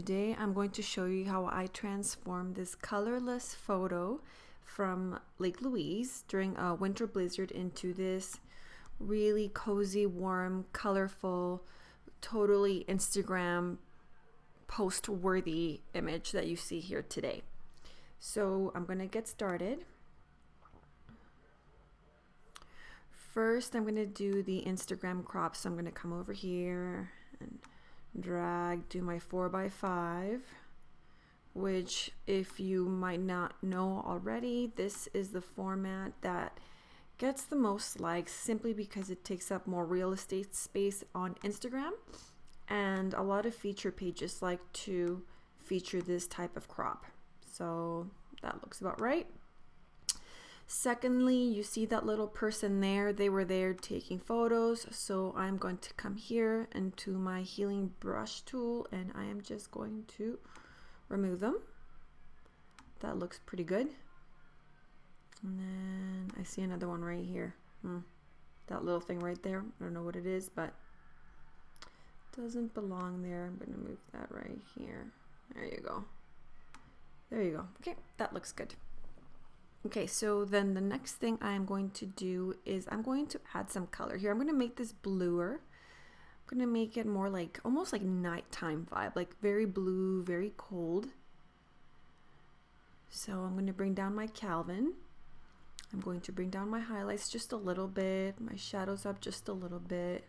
today I'm going to show you how I transformed this colorless photo from Lake Louise during a winter blizzard into this really cozy, warm, colorful, totally Instagram post-worthy image that you see here today. So I'm going to get started. First, I'm going to do the Instagram crop. So I'm going to come over here and drag, do my 4x5, which if you might not know already, this is the format that gets the most likes simply because it takes up more real estate space on Instagram, and a lot of feature pages like to feature this type of crop. So that looks about right. Secondly, you see that little person there, they were there taking photos. So I'm going to come here into my healing brush tool and I am just going to remove them. That looks pretty good. And then I see another one right here. That little thing right there, I don't know what it is, but it doesn't belong there. I'm going to move that right here. There you go. There you go. Okay, that looks good. Okay, so then the next thing I'm going to do is I'm going to add some color here. I'm going to make this bluer. I'm going to make it more like, almost like nighttime vibe, like very blue, very cold. So I'm going to bring down my Calvin. I'm going to bring down my highlights just a little bit, my shadows up just a little bit,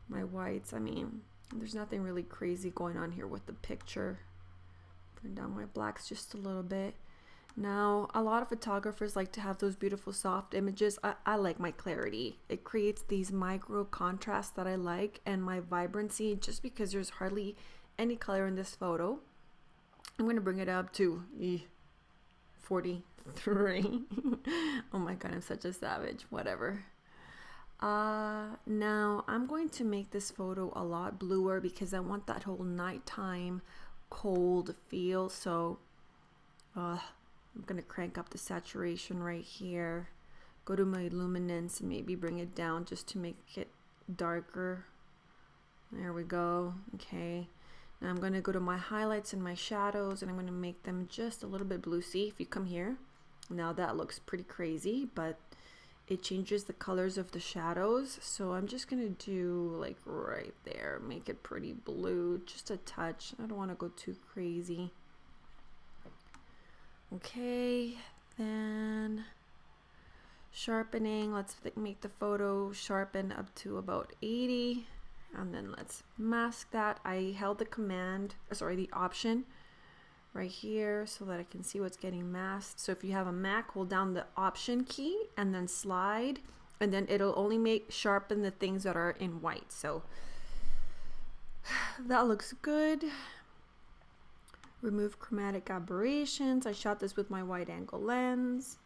my whites. I mean, there's nothing really crazy going on here with the picture. Bring down my blacks just a little bit. Now, a lot of photographers like to have those beautiful soft images. I like my clarity. It creates these micro contrasts that I like, and my vibrancy, just because there's hardly any color in this photo. I'm going to bring it up to 43. Oh my god, I'm such a savage. Whatever. Now, I'm going to make this photo a lot bluer because I want that whole nighttime cold feel. So, I'm going to crank up the saturation right here, go to my luminance and maybe bring it down just to make it darker. There we go. Okay. Now I'm going to go to my highlights and my shadows and I'm going to make them just a little bit blue. See, if you come here, now that looks pretty crazy, but it changes the colors of the shadows. So I'm just going to do like right there, make it pretty blue, just a touch. I don't want to go too crazy. Okay, then sharpening. Let's make the photo sharpen up to about 80, and then let's mask that. I held the option right here so that I can see what's getting masked. So if you have a Mac, hold down the option key and then slide, and then it'll only sharpen the things that are in white. So that looks good. Remove chromatic aberrations. I shot this with my wide angle lens.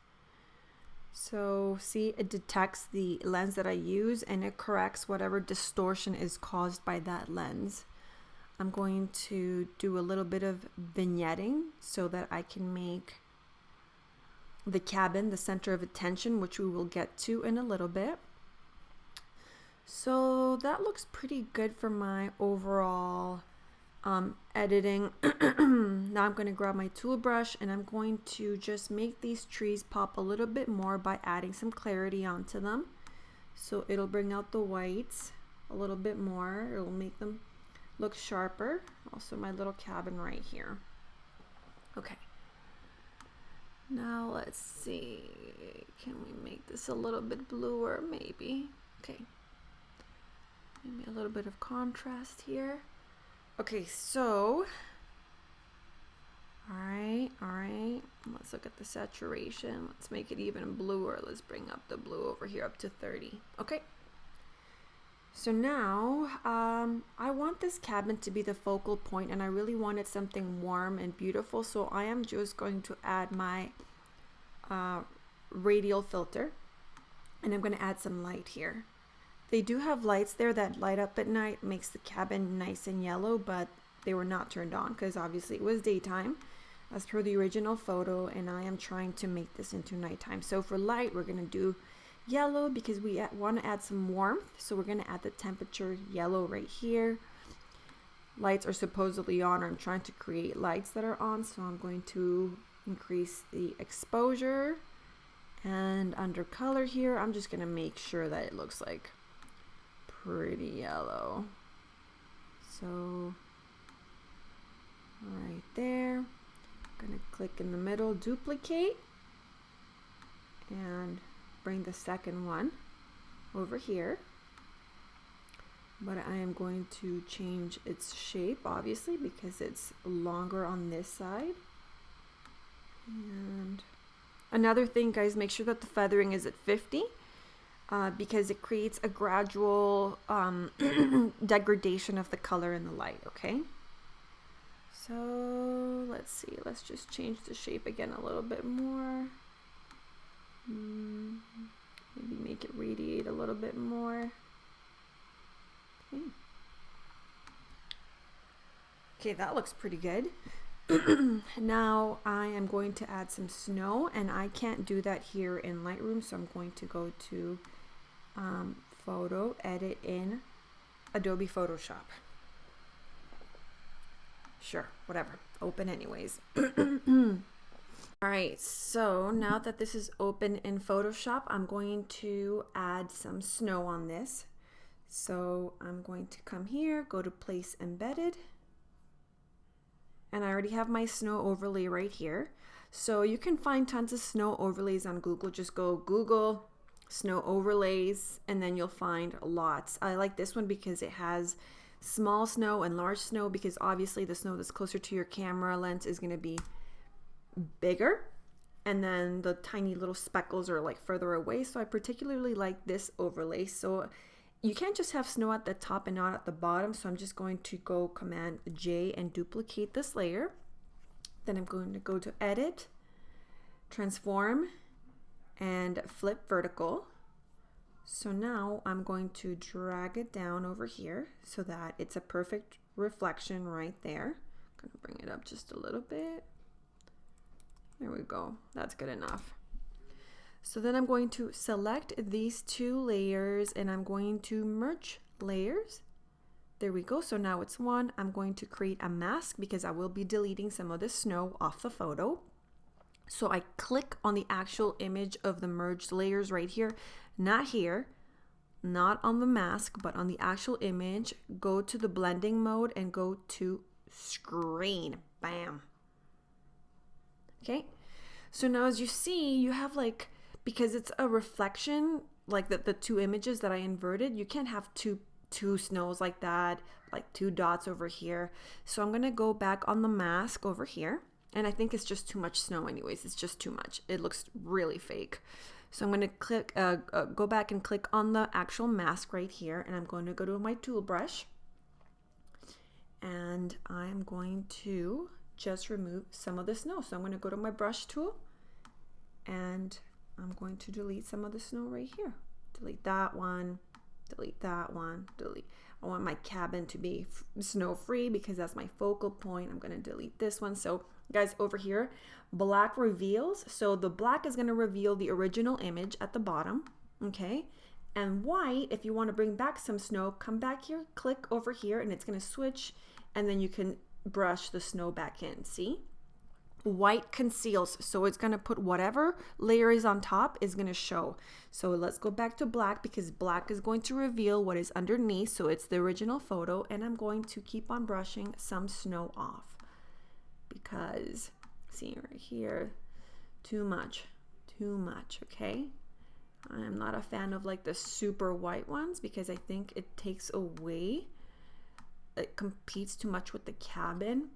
So see, it detects the lens that I use and it corrects whatever distortion is caused by that lens. I'm going to do a little bit of vignetting so that I can make the cabin the center of attention, which we will get to in a little bit. So that looks pretty good for my overall editing. Now I'm going to grab my tool brush and I'm going to just make these trees pop a little bit more by adding some clarity onto them. So it'll bring out the whites a little bit more. It'll make them look sharper. Also my little cabin right here. Okay. Now let's see. Can we make this a little bit bluer maybe? Okay. Maybe a little bit of contrast here. Okay, so, all right, let's look at the saturation. Let's make it even bluer. Let's bring up the blue over here up to 30. Okay, so now I want this cabin to be the focal point, and I really wanted something warm and beautiful, so I am just going to add my radial filter, and I'm going to add some light here. They do have lights there that light up at night, makes the cabin nice and yellow, but they were not turned on because obviously it was daytime as per the original photo, and I am trying to make this into nighttime. So for light, we're going to do yellow because we want to add some warmth. So we're going to add the temperature yellow right here. lights are supposedly on, or I'm trying to create lights that are on. So I'm going to increase the exposure, and under color here, I'm just going to make sure that it looks like pretty yellow. So right there, I'm going to click in the middle, duplicate, and bring the second one over here. But I am going to change its shape, obviously, because it's longer on this side. And another thing, guys, make sure that the feathering is at 50, because it creates a gradual degradation of the color in the light, okay? So let's see, let's just change the shape again a little bit more. Maybe make it radiate a little bit more. Okay, that looks pretty good. Now I am going to add some snow, and I can't do that here in Lightroom, so I'm going to go to Photo, Edit in Adobe Photoshop. Sure, whatever, open anyways. Alright, so now that this is open in Photoshop, I'm going to add some snow on this. So I'm going to come here, go to Place Embedded, and I already have my snow overlay right here. So you can find tons of snow overlays on Google. Just go Google snow overlays, and then you'll find lots. I like this one because it has small snow and large snow, because obviously the snow that's closer to your camera lens is going to be bigger, and then the tiny little speckles are like further away. So I particularly like this overlay. So you can't just have snow at the top and not at the bottom. So I'm just going to go Command J and duplicate this layer. Then I'm going to go to Edit, Transform, and Flip Vertical. So now I'm going to drag it down over here so that it's a perfect reflection right there. I'm going to bring it up just a little bit. There we go. That's good enough. So then I'm going to select these two layers, and I'm going to merge layers. There we go. So now it's one. I'm going to create a mask because I will be deleting some of the snow off the photo. So I click on the actual image of the merged layers right here, not here, not on the mask, but on the actual image. Go to the blending mode and go to screen. Bam. Okay. So now as you see, you have like, because it's a reflection, like the two images that I inverted, you can't have two snows like that, like two dots over here. So I'm going to go back on the mask over here. And I think it's just too much snow anyways. It's just too much. It looks really fake. So I'm going to click, go back and click on the actual mask right here. And I'm going to go to my tool brush. And I'm going to just remove some of the snow. So I'm going to go to my brush tool. And I'm going to delete some of the snow right here. Delete that one. Delete that one. Delete. I want my cabin to be snow free because that's my focal point. I'm going to delete this one. So guys, over here, black reveals. So the black is going to reveal the original image at the bottom. Okay. And white, if you want to bring back some snow, come back here, click over here, and it's going to switch. And then you can brush the snow back in. See? White conceals, so it's going to put whatever layer is on top is going to show. So let's go back to black because black is going to reveal what is underneath. So it's the original photo, and I'm going to keep on brushing some snow off because see right here, too much. Okay, I'm not a fan of like the super white ones because I think it takes away, it competes too much with the cabin.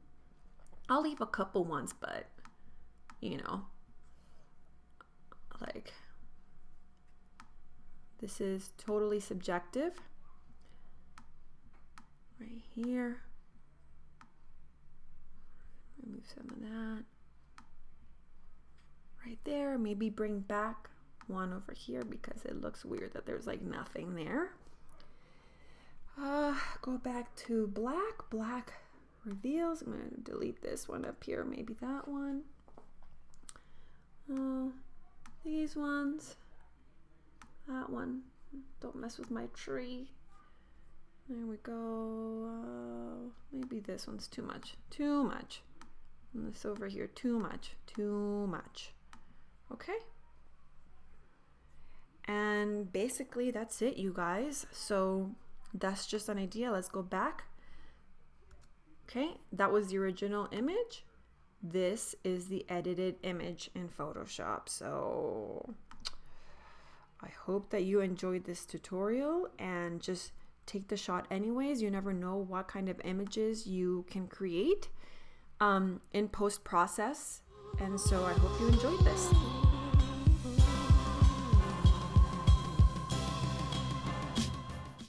I'll leave a couple ones, but you know, like this is totally subjective. Right here, remove some of that. Right there, maybe bring back one over here because it looks weird that there's like nothing there. Go back to black. Black reveals. I'm going to delete this one up here, maybe that one. These ones. That one. Don't mess with my tree. There we go. Maybe this one's too much. Too much. And this over here, too much. Too much. Okay. And basically that's it, you guys. So that's just an idea. Let's go back. Okay, that was the original image. This is the edited image in Photoshop. So I hope that you enjoyed this tutorial and just take the shot anyways. You never know what kind of images you can create in post process. And so I hope you enjoyed this.